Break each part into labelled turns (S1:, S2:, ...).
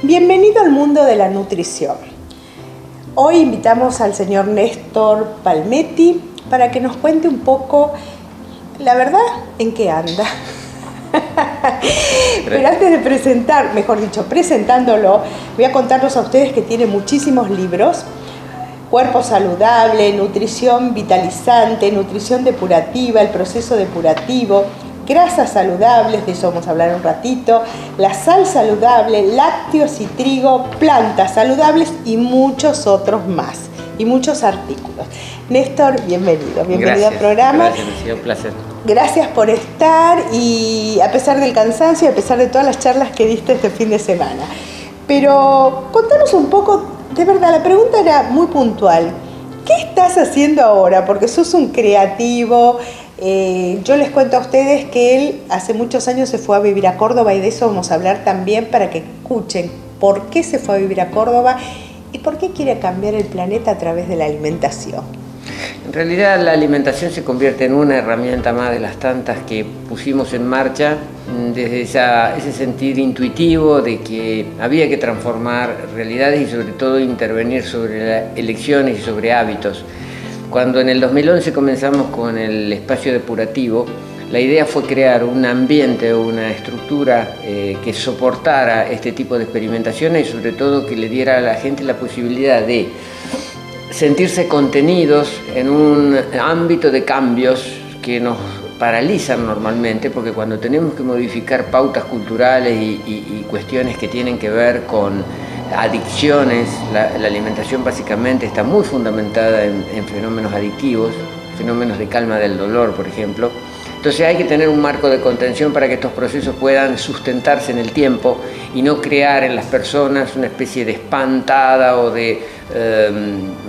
S1: Bienvenido al mundo de la nutrición. Hoy invitamos al señor Néstor Palmetti para que nos cuente un poco, la verdad, en qué anda. Pero antes de presentándolo, voy a contarles a ustedes que tiene muchísimos libros: Cuerpo Saludable, Nutrición Vitalizante, Nutrición Depurativa, El Proceso Depurativo, Grasas Saludables, de eso vamos a hablar un ratito, La Sal Saludable, Lácteos y Trigo, Plantas Saludables y muchos otros más, y muchos artículos. Néstor, bienvenido al programa.
S2: Gracias, ha sido un placer.
S1: Gracias por estar, y a pesar del cansancio y a pesar de todas las charlas que diste este fin de semana. Pero contanos un poco, de verdad, la pregunta era muy puntual. ¿Qué estás haciendo ahora? Porque sos un creativo. Yo les cuento a ustedes que él hace muchos años se fue a vivir a Córdoba, y de eso vamos a hablar también, para que escuchen por qué se fue a vivir a Córdoba y por qué quiere cambiar el planeta a través de la alimentación.
S2: En realidad la alimentación se convierte en una herramienta más de las tantas que pusimos en marcha desde ese sentir intuitivo de que había que transformar realidades y sobre todo intervenir sobre elecciones y sobre hábitos. Cuando en el 2011 comenzamos con el espacio depurativo, la idea fue crear un ambiente o una estructura que soportara este tipo de experimentaciones y sobre todo que le diera a la gente la posibilidad de sentirse contenidos en un ámbito de cambios que nos paralizan normalmente, porque cuando tenemos que modificar pautas culturales y cuestiones que tienen que ver con adicciones, la alimentación básicamente está muy fundamentada en fenómenos adictivos, fenómenos de calma del dolor, por ejemplo. Entonces hay que tener un marco de contención para que estos procesos puedan sustentarse en el tiempo y no crear en las personas una especie de espantada o de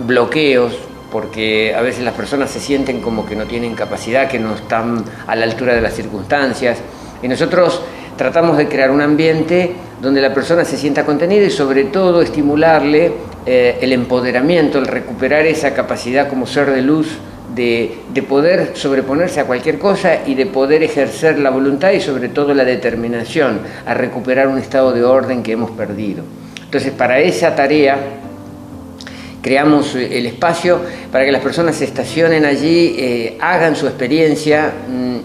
S2: bloqueos, porque a veces las personas se sienten como que no tienen capacidad, que no están a la altura de las circunstancias. Y nosotros tratamos de crear un ambiente donde la persona se sienta contenida y sobre todo estimularle el empoderamiento, el recuperar esa capacidad como ser de luz, de poder sobreponerse a cualquier cosa y de poder ejercer la voluntad y sobre todo la determinación a recuperar un estado de orden que hemos perdido. Entonces, para esa tarea creamos el espacio para que las personas se estacionen allí, hagan su experiencia.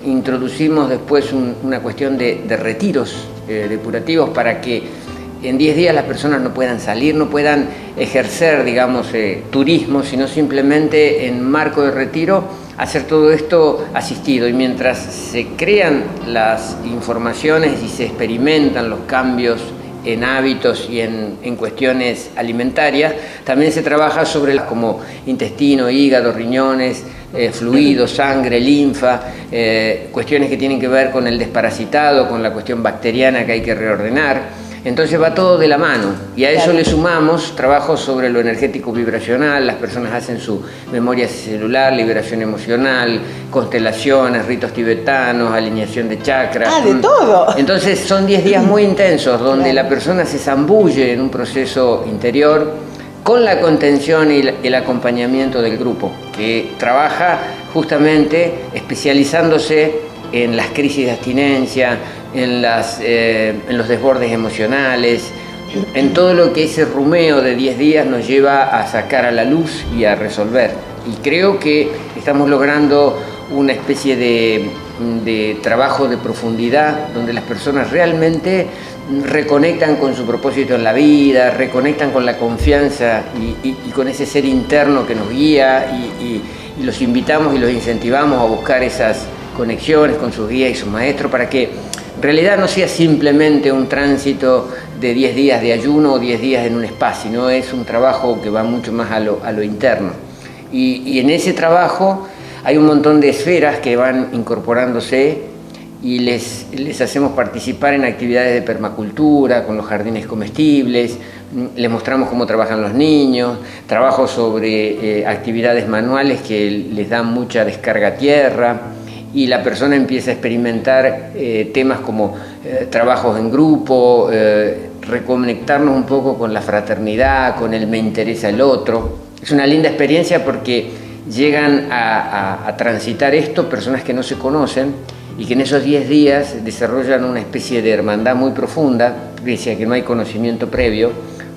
S2: Introducimos después una cuestión de retiros depurativos para que en 10 días las personas no puedan salir, no puedan ejercer, digamos, turismo, sino simplemente en marco de retiro hacer todo esto asistido. Y mientras se crean las informaciones y se experimentan los cambios en hábitos y en cuestiones alimentarias, también se trabaja sobre las como intestino, hígado, riñones, fluidos, sangre, linfa, cuestiones que tienen que ver con el desparasitado, con la cuestión bacteriana que hay que reordenar. Entonces va todo de la mano, y a eso le sumamos trabajos sobre lo energético vibracional. Las personas hacen su memoria celular, liberación emocional, constelaciones, ritos tibetanos, alineación de chakras.
S1: De todo.
S2: Entonces son 10 días muy intensos donde la persona se zambulle en un proceso interior con la contención y el acompañamiento del grupo, que trabaja justamente especializándose en las crisis de abstinencia, en los desbordes emocionales, en todo lo que ese rumeo de 10 días nos lleva a sacar a la luz y a resolver. Y creo que estamos logrando una especie de trabajo de profundidad donde las personas realmente reconectan con su propósito en la vida, reconectan con la confianza y con ese ser interno que nos guía, y los invitamos y los incentivamos a buscar esas conexiones con sus guías y sus maestros para que en realidad no sea simplemente un tránsito de 10 días de ayuno o 10 días en un spa, sino es un trabajo que va mucho más a lo interno. Y en ese trabajo hay un montón de esferas que van incorporándose y les hacemos participar en actividades de permacultura, con los jardines comestibles, les mostramos cómo trabajan los niños, trabajo sobre actividades manuales que les dan mucha descarga a tierra, y la persona empieza a experimentar temas como trabajos en grupo, reconectarnos un poco con la fraternidad, con el me interesa el otro. Es una linda experiencia porque llegan a transitar esto personas que no se conocen y que en esos 10 días desarrollan una especie de hermandad muy profunda, pese a que no hay conocimiento previo,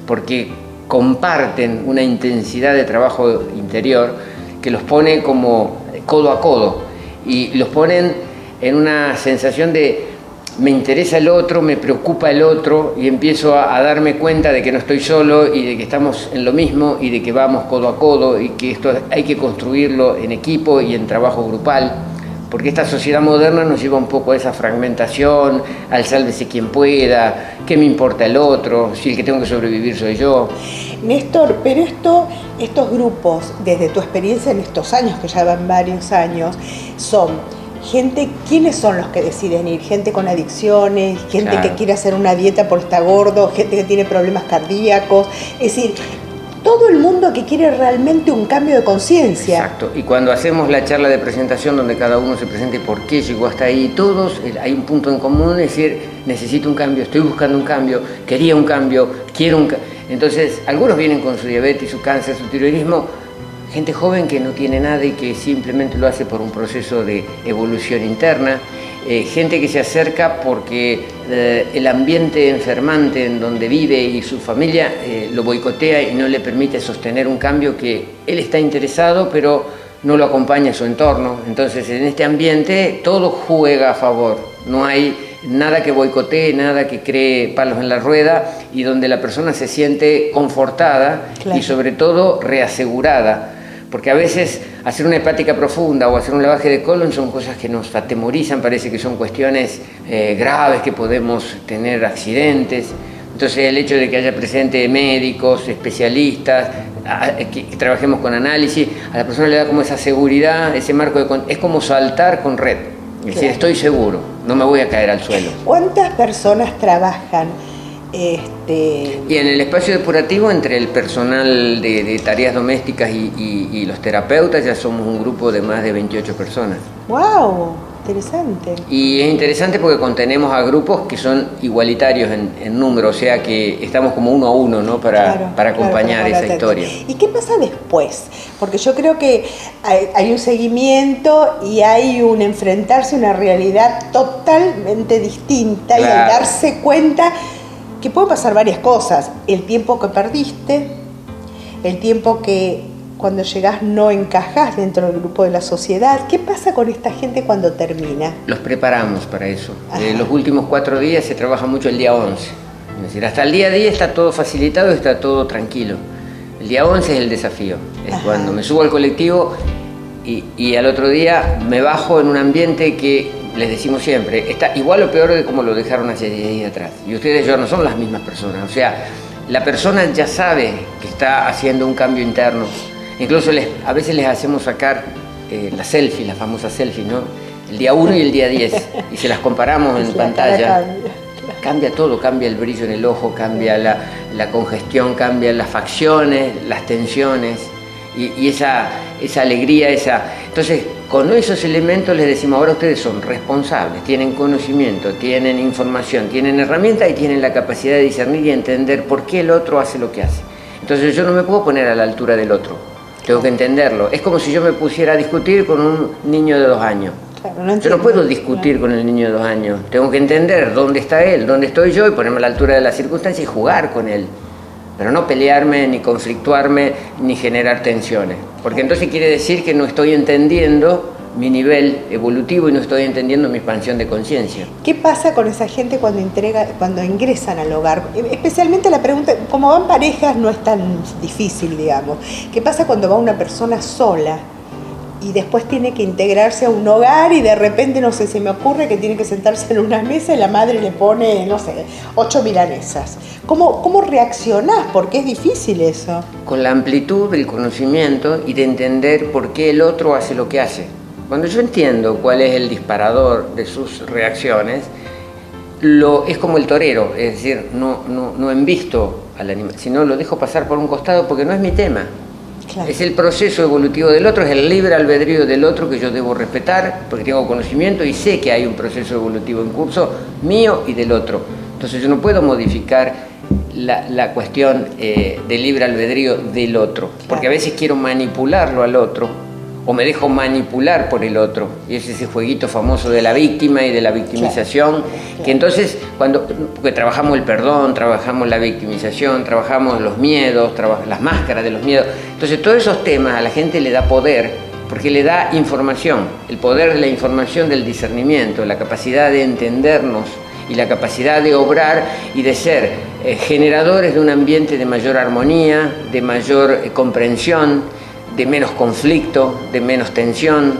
S2: porque comparten una intensidad de trabajo interior que los pone como codo a codo y los ponen en una sensación de me interesa el otro, me preocupa el otro y empiezo a darme cuenta de que no estoy solo y de que estamos en lo mismo y de que vamos codo a codo y que esto hay que construirlo en equipo y en trabajo grupal, porque esta sociedad moderna nos lleva un poco a esa fragmentación, al sálvese quien pueda, qué me importa el otro, si el que tengo que sobrevivir soy yo.
S1: Néstor, pero estos grupos, desde tu experiencia en estos años, que ya van varios años, son gente, ¿quiénes son los que deciden ir? Gente con adicciones, gente
S2: Claro.
S1: que quiere hacer una dieta por estar gordo, gente que tiene problemas cardíacos, es decir, todo el mundo que quiere realmente un cambio de conciencia.
S2: Exacto, y cuando hacemos la charla de presentación donde cada uno se presente por qué llegó hasta ahí, todos hay un punto en común, es decir, necesito un cambio, estoy buscando un cambio, quería un cambio, quiero un cambio. Entonces, algunos vienen con su diabetes, su cáncer, su tiroidismo, gente joven que no tiene nada y que simplemente lo hace por un proceso de evolución interna, gente que se acerca porque el ambiente enfermante en donde vive y su familia lo boicotea y no le permite sostener un cambio que él está interesado, pero no lo acompaña su entorno. Entonces, en este ambiente todo juega a favor, no hay nada que boicotee, nada que cree palos en la rueda y donde la persona se siente confortada.
S1: Claro.
S2: Y sobre todo reasegurada. Porque a veces hacer una hepática profunda o hacer un lavaje de colon son cosas que nos atemorizan, parece que son cuestiones graves, que podemos tener accidentes. Entonces el hecho de que haya presente médicos, especialistas, que trabajemos con análisis, a la persona le da como esa seguridad, ese marco es como saltar con red. Es decir, estoy seguro, no me voy a caer al suelo.
S1: ¿Cuántas personas trabajan?
S2: Y en el espacio depurativo, entre el personal de tareas domésticas y los terapeutas, ya somos un grupo de más de 28 personas.
S1: ¡Wow! Interesante.
S2: Y es interesante porque contenemos a grupos que son igualitarios en número, o sea que estamos como uno a uno, ¿no? para acompañar esa historia.
S1: ¿Y qué pasa después? Porque yo creo que hay un seguimiento y hay un enfrentarse a una realidad totalmente distinta.
S2: Claro.
S1: Y al darse cuenta que pueden pasar varias cosas. El tiempo que perdiste, el tiempo que cuando llegás no encajás dentro del grupo de la sociedad. ¿Qué pasa con esta gente cuando termina?
S2: Los preparamos para eso. Los últimos 4 días se trabaja mucho el día 11. Es decir, hasta el día 10 está todo facilitado, está todo tranquilo. El día 11 es el desafío. Es cuando me subo al colectivo y al otro día me bajo en un ambiente que les decimos siempre, está igual o peor de como lo dejaron hace 10 días atrás. Y ustedes y yo no son las mismas personas. O sea, la persona ya sabe que está haciendo un cambio interno. Incluso a veces les hacemos sacar la selfie, la famosa selfie, ¿no? El día 1 y el día 10. Y se las comparamos en pantalla. Cambia todo, cambia el brillo en el ojo, cambia la congestión, cambian las facciones, las tensiones. Y esa alegría, Entonces, con esos elementos les decimos, ahora ustedes son responsables, tienen conocimiento, tienen información, tienen herramientas y tienen la capacidad de discernir y entender por qué el otro hace lo que hace. Entonces yo no me puedo poner a la altura del otro, tengo que entenderlo. Es como si yo me pusiera a discutir con un niño de 2 años.
S1: Claro,
S2: Yo no puedo discutir con el niño de 2 años, tengo que entender dónde está él, dónde estoy yo y ponerme a la altura de las circunstancias y jugar con él. Pero no pelearme, ni conflictuarme, ni generar tensiones. Porque entonces quiere decir que no estoy entendiendo mi nivel evolutivo y no estoy entendiendo mi expansión de conciencia.
S1: ¿Qué pasa con esa gente cuando ingresan al hogar? Especialmente la pregunta, como van parejas no es tan difícil, digamos. ¿Qué pasa cuando va una persona sola y después tiene que integrarse a un hogar y de repente, no sé, se me ocurre que tiene que sentarse en una mesa y la madre le pone, no sé, 8 milanesas? ¿Cómo reaccionás? Porque es difícil eso.
S2: Con la amplitud del conocimiento y de entender por qué el otro hace lo que hace. Cuando yo entiendo cuál es el disparador de sus reacciones, es como el torero, es decir, no embisto al animal, sino lo dejo pasar por un costado porque no es mi tema.
S1: Claro.
S2: Es el proceso evolutivo del otro, es el libre albedrío del otro que yo debo respetar porque tengo conocimiento y sé que hay un proceso evolutivo en curso mío y del otro. Entonces yo no puedo modificar la cuestión del libre albedrío del otro, porque a veces quiero manipularlo al otro o me dejo manipular por el otro. Y es ese jueguito famoso de la víctima y de la victimización, claro. Que entonces, porque trabajamos el perdón, trabajamos la victimización, trabajamos los miedos, las máscaras de los miedos. Entonces, todos esos temas a la gente le da poder, porque le da información. El poder de la información, del discernimiento, la capacidad de entendernos y la capacidad de obrar y de ser generadores de un ambiente de mayor armonía, de mayor comprensión, de menos conflicto, de menos tensión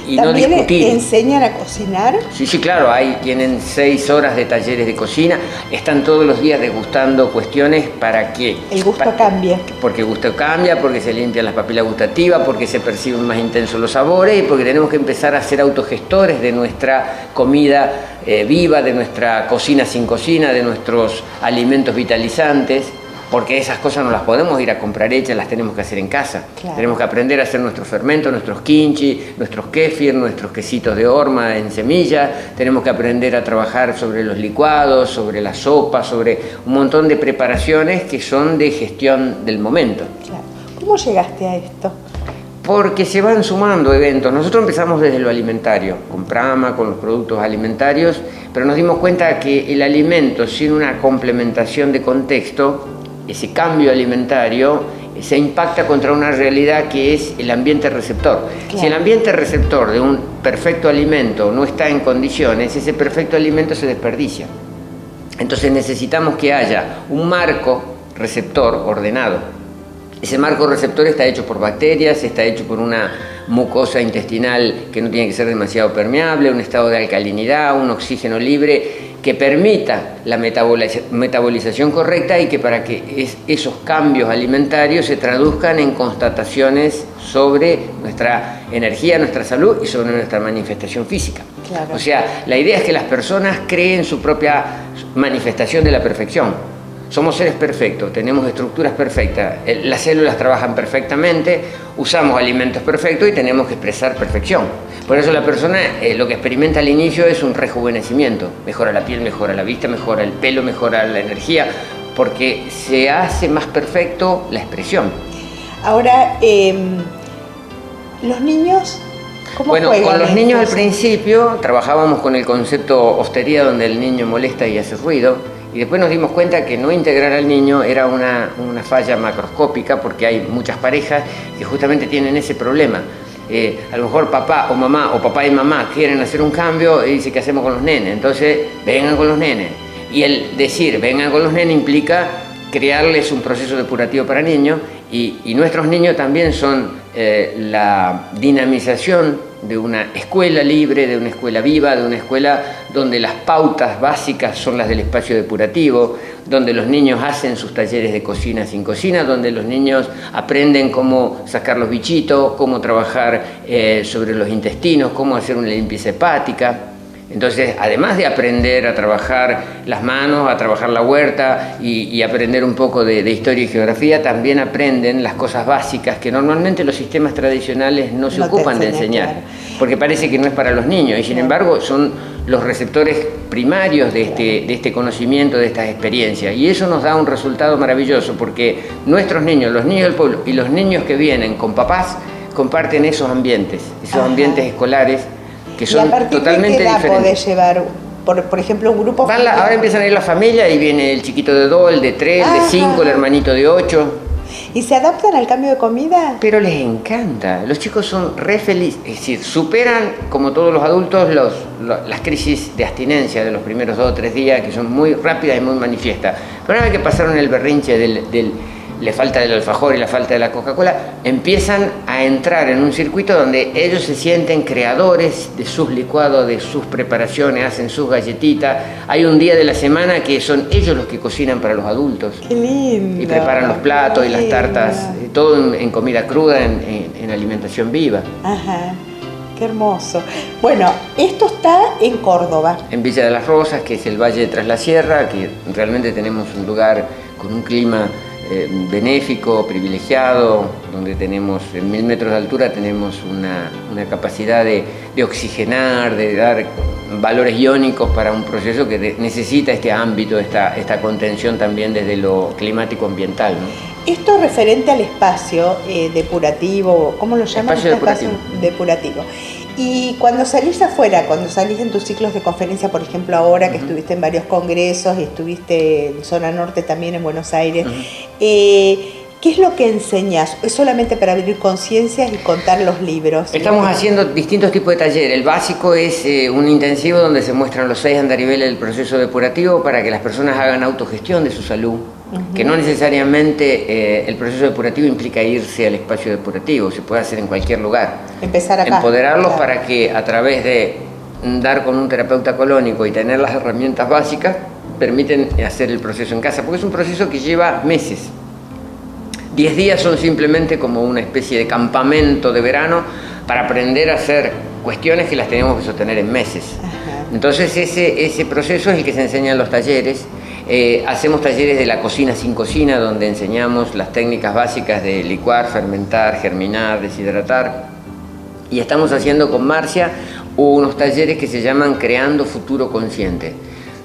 S2: y no discutir.
S1: ¿También enseñan a cocinar?
S2: Sí, claro, tienen 6 horas de talleres de cocina, están todos los días degustando cuestiones para que...
S1: El gusto cambie.
S2: Porque el gusto cambia, porque se limpian las papilas gustativas, porque se perciben más intensos los sabores y porque tenemos que empezar a ser autogestores de nuestra comida viva, de nuestra cocina sin cocina, de nuestros alimentos vitalizantes. Porque esas cosas no las podemos ir a comprar hechas, las tenemos que hacer en casa. Claro. Tenemos que aprender a hacer nuestros fermentos, nuestros kimchi, nuestros kéfir, nuestros quesitos de horma en semilla. Tenemos que aprender a trabajar sobre los licuados, sobre la sopa, sobre un montón de preparaciones que son de gestión del momento.
S1: Claro. ¿Cómo llegaste a esto?
S2: Porque se van sumando eventos. Nosotros empezamos desde lo alimentario, con Prama, con los productos alimentarios, pero nos dimos cuenta que el alimento sin una complementación de contexto, ese cambio alimentario se impacta contra una realidad que es el ambiente receptor. Claro. Si el ambiente receptor de un perfecto alimento no está en condiciones, ese perfecto alimento se desperdicia. Entonces necesitamos que haya un marco receptor ordenado. Ese marco receptor está hecho por bacterias, está hecho por una mucosa intestinal que no tiene que ser demasiado permeable, un estado de alcalinidad, un oxígeno libre que permita la metabolización correcta y que para que esos cambios alimentarios se traduzcan en constataciones sobre nuestra energía, nuestra salud y sobre nuestra manifestación física. Claro. O sea, la idea es que las personas creen su propia manifestación de la perfección. Somos seres perfectos, tenemos estructuras perfectas, las células trabajan perfectamente, usamos alimentos perfectos y tenemos que expresar perfección. Por eso la persona lo que experimenta al inicio es un rejuvenecimiento. Mejora la piel, mejora la vista, mejora el pelo, mejora la energía, porque se hace más perfecto la expresión.
S1: Ahora, los niños...
S2: Bueno, con los niños al principio trabajábamos con el concepto hostería, donde el niño molesta y hace ruido. Y después nos dimos cuenta que no integrar al niño era una falla macroscópica, porque hay muchas parejas que justamente tienen ese problema. A lo mejor papá o mamá, o papá y mamá quieren hacer un cambio y dice, ¿qué hacemos con los nenes? Entonces, vengan con los nenes. Y el decir, vengan con los nenes, implica crearles un proceso depurativo para niños, y nuestros niños también son la dinamización de una escuela libre, de una escuela viva, de una escuela donde las pautas básicas son las del espacio depurativo, donde los niños hacen sus talleres de cocina sin cocina, donde los niños aprenden cómo sacar los bichitos, cómo trabajar sobre los intestinos, cómo hacer una limpieza hepática. Entonces, además de aprender a trabajar las manos, a trabajar la huerta y aprender un poco de historia y geografía, también aprenden las cosas básicas que normalmente los sistemas tradicionales no se ocupan de enseñar, claro. Porque parece que no es para los niños y sin embargo son los receptores primarios de este conocimiento, de estas experiencias, y eso nos da un resultado maravilloso, porque nuestros niños, los niños del pueblo y los niños que vienen con papás comparten esos ambientes ambientes escolares que son totalmente diferentes. ¿Y a partir de qué edad podés
S1: llevar, por ejemplo, un grupo familiar?
S2: Ahora empiezan a ir las familias y viene el chiquito de 2, el de 3, el de 5, el hermanito de 8.
S1: ¿Y se adaptan al cambio de comida?
S2: Pero les encanta. Los chicos son re felices, es decir, superan, como todos los adultos, las crisis de abstinencia de los primeros 2 o 3 días, que son muy rápidas y muy manifiestas. Pero una vez que pasaron el berrinche le falta del alfajor y la falta de la Coca-Cola, empiezan a entrar en un circuito donde ellos se sienten creadores de sus licuados, de sus preparaciones, hacen sus galletitas. Hay un día de la semana que son ellos los que cocinan para los adultos.
S1: ¡Qué lindo!
S2: Y preparan los platos y las tartas, todo en comida cruda, en alimentación viva.
S1: Ajá. Qué hermoso. Bueno, esto está en Córdoba.
S2: En Villa de las Rosas, que es el Valle de Tras la Sierra, que realmente tenemos un lugar con un clima benéfico, privilegiado, donde tenemos en 1000 metros de altura tenemos una capacidad de oxigenar, de dar valores iónicos para un proceso que necesita este ámbito, esta contención también desde lo climático ambiental, ¿no?
S1: Esto referente al espacio depurativo, ¿cómo lo llaman?
S2: Espacio
S1: Depurativo. Y cuando salís afuera, cuando salís en tus ciclos de conferencia, por ejemplo ahora que estuviste en varios congresos y estuviste en zona norte también en Buenos Aires, ¿qué es lo que enseñas? ¿Es solamente para abrir conciencias y contar los libros?
S2: Estamos haciendo distintos tipos de talleres. El básico es un intensivo donde se muestran los 6 andariveles del proceso depurativo para que las personas hagan autogestión de su salud, que no necesariamente el proceso depurativo implica irse al espacio depurativo, se puede hacer en cualquier lugar.
S1: Empezar acá.
S2: Empoderarlos, claro, para que a través de dar con un terapeuta colónico y tener las herramientas básicas, permiten hacer el proceso en casa, porque es un proceso que lleva meses. 10 días son simplemente como una especie de campamento de verano para aprender a hacer cuestiones que las tenemos que sostener en meses. Entonces ese proceso es el que se enseña en los talleres. Hacemos talleres de la cocina sin cocina, donde enseñamos las técnicas básicas de licuar, fermentar, germinar, deshidratar. Y estamos haciendo con Marcia unos talleres que se llaman Creando Futuro Consciente.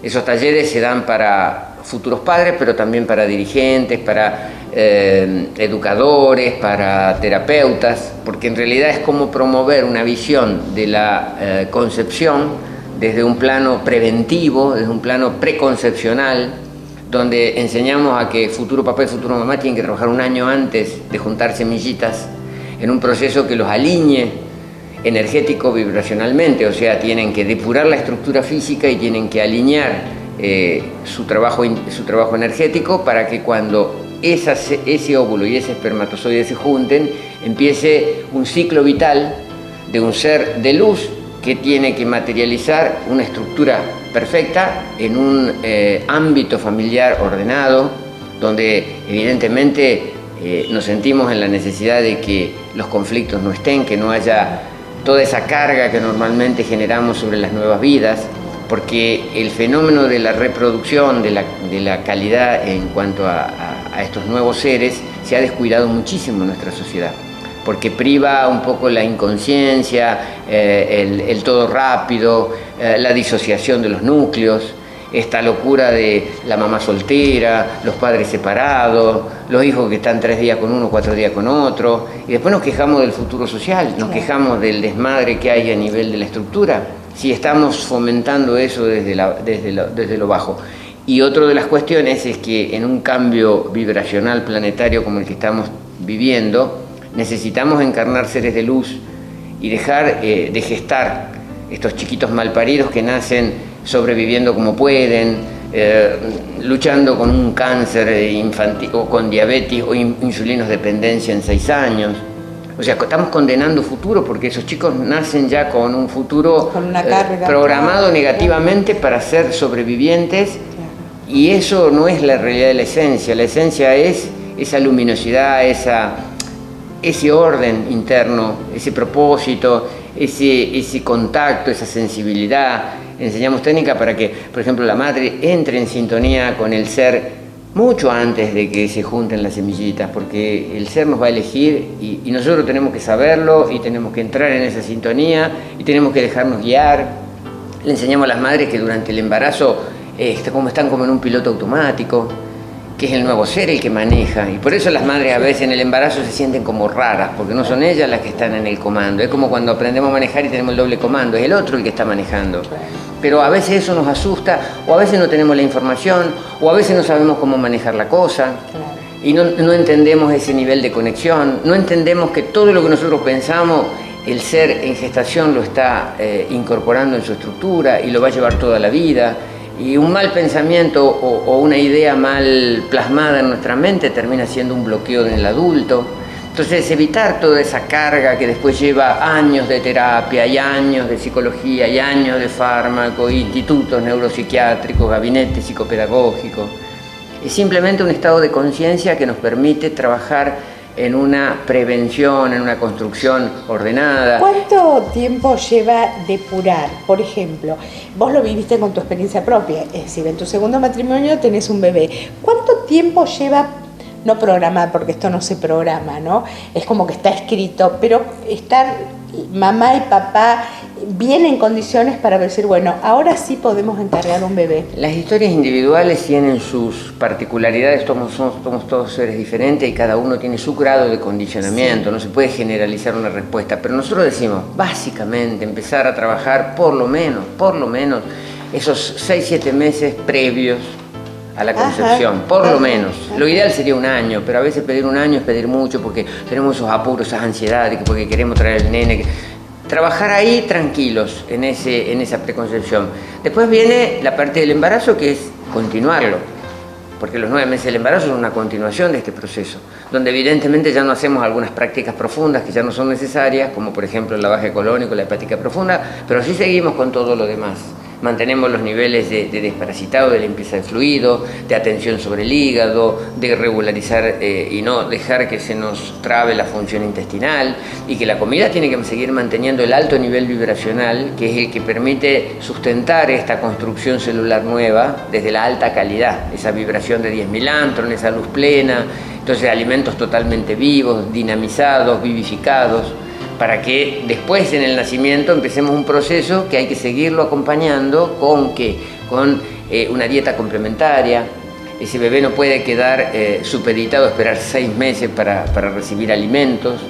S2: Esos talleres se dan para futuros padres, pero también para dirigentes, para educadores, para terapeutas, porque en realidad es como promover una visión de la concepción desde un plano preventivo, desde un plano preconcepcional, donde enseñamos a que futuro papá y futuro mamá tienen que trabajar un año antes de juntar semillitas en un proceso que los alinee energético-vibracionalmente, o sea, tienen que depurar la estructura física y tienen que alinear su trabajo energético para que cuando ese óvulo y ese espermatozoide se junten, empiece un ciclo vital de un ser de luz que tiene que materializar una estructura perfecta en un ámbito familiar ordenado, donde evidentemente nos sentimos en la necesidad de que los conflictos no estén, que no haya toda esa carga que normalmente generamos sobre las nuevas vidas, porque el fenómeno de la reproducción, de la calidad en cuanto a estos nuevos seres, se ha descuidado muchísimo en nuestra sociedad, porque priva un poco la inconsciencia, el todo rápido, la disociación de los núcleos, esta locura de la mamá soltera, los padres separados, los hijos que están 3 días con uno, 4 días con otro, y después nos quejamos del futuro social, nos quejamos del desmadre que hay a nivel de la estructura, si estamos fomentando eso desde lo bajo. Y otra de las cuestiones es que en un cambio vibracional planetario como el que estamos viviendo, necesitamos encarnar seres de luz y dejar de gestar estos chiquitos malparidos que nacen sobreviviendo como pueden, luchando con un cáncer infantil o con diabetes o insulinos dependencia en 6 años. O sea, estamos condenando futuro porque esos chicos nacen ya con un futuro
S1: con una carga,
S2: programado negativamente para ser sobrevivientes, y eso no es la realidad de la esencia. La esencia es esa luminosidad, ese orden interno, ese propósito, ese contacto, esa sensibilidad. Enseñamos técnica para que, por ejemplo, la madre entre en sintonía con el ser mucho antes de que se junten las semillitas, porque el ser nos va a elegir y nosotros tenemos que saberlo y tenemos que entrar en esa sintonía y tenemos que dejarnos guiar. Le enseñamos a las madres que durante el embarazo están como en un piloto automático, que es el nuevo ser el que maneja, y por eso las madres a veces en el embarazo se sienten como raras, porque no son ellas las que están en el comando. Es como cuando aprendemos a manejar y tenemos el doble comando, es el otro el que está manejando. Pero a veces eso nos asusta, o a veces no tenemos la información, o a veces no sabemos cómo manejar la cosa, y no entendemos ese nivel de conexión, no entendemos que todo lo que nosotros pensamos, el ser en gestación lo está incorporando en su estructura y lo va a llevar toda la vida. Y un mal pensamiento o una idea mal plasmada en nuestra mente termina siendo un bloqueo en el adulto. Entonces, evitar toda esa carga que después lleva años de terapia y años de psicología y años de fármaco, institutos neuropsiquiátricos, gabinetes psicopedagógicos. Es simplemente un estado de conciencia que nos permite trabajar en una prevención, en una construcción ordenada.
S1: ¿Cuánto tiempo lleva depurar? Por ejemplo, vos lo viviste con tu experiencia propia, es decir, en tu segundo matrimonio tenés un bebé. ¿Cuánto tiempo lleva no programar, porque esto no se programa, ¿no? Es como que está escrito, pero estar mamá y papá bien en condiciones para decir, bueno, ahora sí podemos encargar un bebé.
S2: Las historias individuales tienen sus particularidades, somos todos seres diferentes y cada uno tiene su grado de condicionamiento, no se puede generalizar una respuesta, pero nosotros decimos, básicamente, empezar a trabajar por lo menos, esos 6-7 meses previos a la concepción, por lo menos. Lo ideal sería un año, pero a veces pedir un año es pedir mucho porque tenemos esos apuros, esas ansiedades, porque queremos traer el nene. Trabajar ahí tranquilos en esa preconcepción. Después viene la parte del embarazo, que es continuarlo, porque los 9 meses del embarazo son una continuación de este proceso, donde evidentemente ya no hacemos algunas prácticas profundas que ya no son necesarias, como por ejemplo el lavaje colónico, la hepática profunda, pero sí seguimos con todo lo demás. Mantenemos los niveles de desparasitado, de limpieza de fluido, de atención sobre el hígado, de regularizar y no dejar que se nos trabe la función intestinal, y que la comida tiene que seguir manteniendo el alto nivel vibracional, que es el que permite sustentar esta construcción celular nueva desde la alta calidad, esa vibración de 10.000 antron, esa luz plena, entonces alimentos totalmente vivos, dinamizados, vivificados, para que después en el nacimiento empecemos un proceso que hay que seguirlo acompañando con una dieta complementaria. Ese bebé no puede quedar supeditado a esperar 6 meses para recibir alimentos,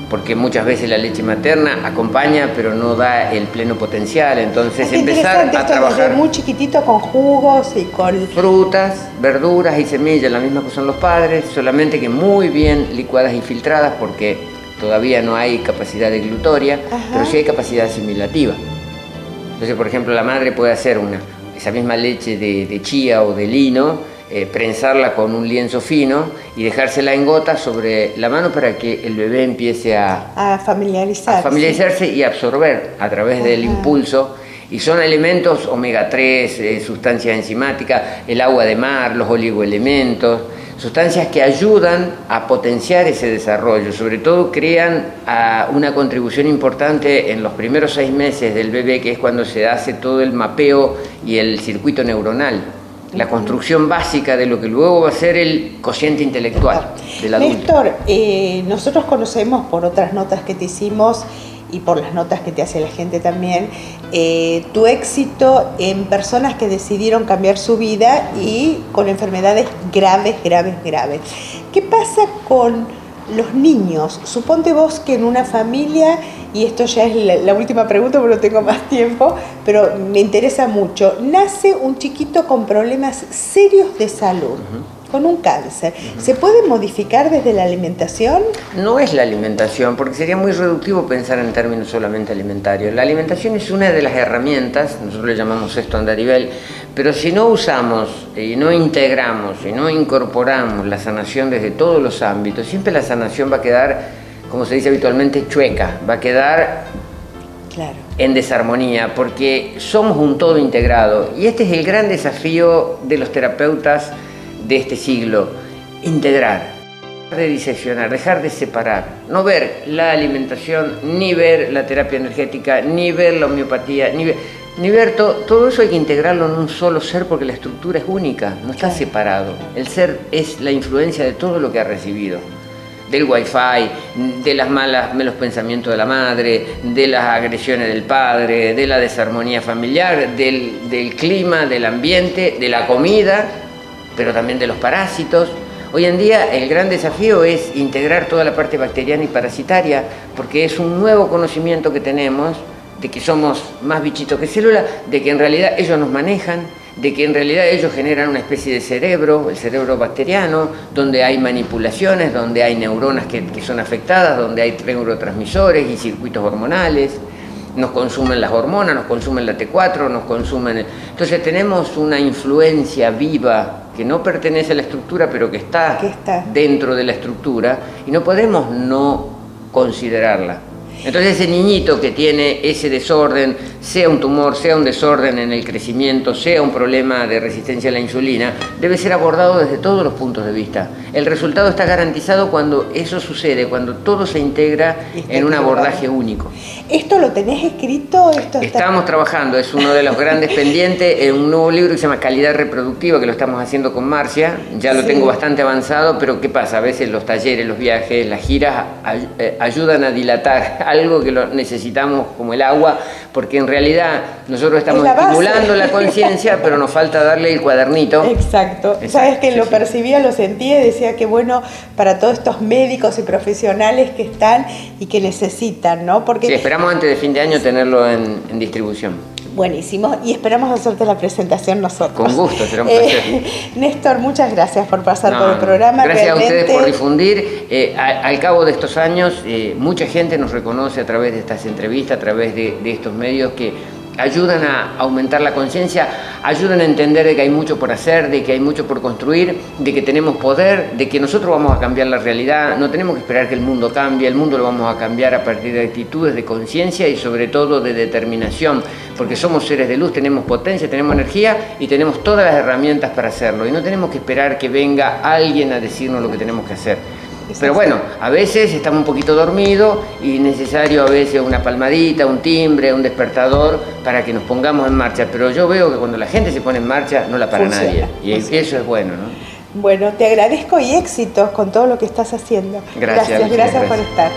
S2: porque muchas veces la leche materna acompaña pero no da el pleno potencial. Entonces empezar a trabajar
S1: desde muy chiquitito con jugos y con
S2: frutas, verduras y semillas, la misma que son los padres, solamente que muy bien licuadas y filtradas, porque todavía no hay capacidad deglutoria, pero sí hay capacidad asimilativa. Entonces, por ejemplo, la madre puede hacer esa misma leche de chía o de lino, prensarla con un lienzo fino y dejársela en gotas sobre la mano para que el bebé empiece a familiarizarse y absorber a través del impulso. Y son elementos omega 3, sustancias enzimáticas, el agua de mar, los oligoelementos, sustancias que ayudan a potenciar ese desarrollo, sobre todo crean una contribución importante en los primeros 6 meses del bebé, que es cuando se hace todo el mapeo y el circuito neuronal, la construcción básica de lo que luego va a ser el cociente intelectual del adulto.
S1: Néstor, nosotros conocemos por otras notas que te hicimos y por las notas que te hace la gente también, tu éxito en personas que decidieron cambiar su vida y con enfermedades graves. ¿Qué pasa con los niños? Suponte vos que en una familia, y esto ya es la última pregunta porque no tengo más tiempo, pero me interesa mucho, nace un chiquito con problemas serios de salud. Con un cáncer, ¿se puede modificar desde la alimentación?
S2: No es la alimentación, porque sería muy reductivo pensar en términos solamente alimentarios. La alimentación es una de las herramientas, nosotros le llamamos esto andarivel, pero si no usamos y no integramos y no incorporamos la sanación desde todos los ámbitos, siempre la sanación va a quedar, como se dice habitualmente, chueca, va a quedar en desarmonía, porque somos un todo integrado. Y este es el gran desafío de los terapeutas de este siglo: integrar, de diseccionar, dejar de separar, no ver la alimentación, ni ver la terapia energética, ni ver la homeopatía, ni ver todo eso. Hay que integrarlo en un solo ser, porque la estructura es única, no está separado. El ser es la influencia de todo lo que ha recibido, del wifi, de los malos pensamientos de la madre, de las agresiones del padre, de la desarmonía familiar, del clima, del ambiente, de la comida, pero también de los parásitos. Hoy en día el gran desafío es integrar toda la parte bacteriana y parasitaria, porque es un nuevo conocimiento que tenemos de que somos más bichitos que células, de que en realidad ellos nos manejan, de que en realidad ellos generan una especie de cerebro, el cerebro bacteriano, donde hay manipulaciones, donde hay neuronas que son afectadas, donde hay neurotransmisores y circuitos hormonales. Nos consumen las hormonas, nos consumen la T4, nos consumen... Entonces tenemos una influencia viva que no pertenece a la estructura, pero que está dentro de la estructura, y no podemos no considerarla. Entonces ese niñito que tiene ese desorden, sea un tumor, sea un desorden en el crecimiento, sea un problema de resistencia a la insulina, debe ser abordado desde todos los puntos de vista. El resultado está garantizado cuando eso sucede, cuando todo se integra en un abordaje único.
S1: ¿Esto lo tenés escrito?
S2: Estamos trabajando, es uno de los grandes pendientes, en un nuevo libro que se llama Calidad Reproductiva, que lo estamos haciendo con Marcia. Ya lo tengo bastante avanzado, pero ¿qué pasa? A veces los talleres, los viajes, las giras ayudan a dilatar algo que lo necesitamos como el agua, porque en realidad nosotros estamos estimulando la conciencia, pero nos falta darle el cuadernito.
S1: Exacto. Sabes que lo percibía, lo sentía y decía que bueno para todos estos médicos y profesionales que están y que necesitan, ¿no? Porque
S2: sí, esperamos antes de fin de año tenerlo en distribución.
S1: Buenísimo, y esperamos hacerte la presentación nosotros.
S2: Con gusto, será un placer.
S1: Néstor, muchas gracias por pasar por el programa.
S2: Gracias a ustedes por difundir. Al cabo de estos años, mucha gente nos reconoce a través de estas entrevistas, a través de estos medios que ayudan a aumentar la conciencia, ayudan a entender de que hay mucho por hacer, de que hay mucho por construir, de que tenemos poder, de que nosotros vamos a cambiar la realidad, no tenemos que esperar que el mundo cambie, el mundo lo vamos a cambiar a partir de actitudes de conciencia y sobre todo de determinación, porque somos seres de luz, tenemos potencia, tenemos energía y tenemos todas las herramientas para hacerlo y no tenemos que esperar que venga alguien a decirnos lo que tenemos que hacer. Pero bueno, a veces estamos un poquito dormidos y es necesario a veces una palmadita, un timbre, un despertador para que nos pongamos en marcha. Pero yo veo que cuando la gente se pone en marcha no la para nadie y eso es bueno, ¿no?
S1: Bueno, te agradezco y éxitos con todo lo que estás haciendo. Gracias por estar.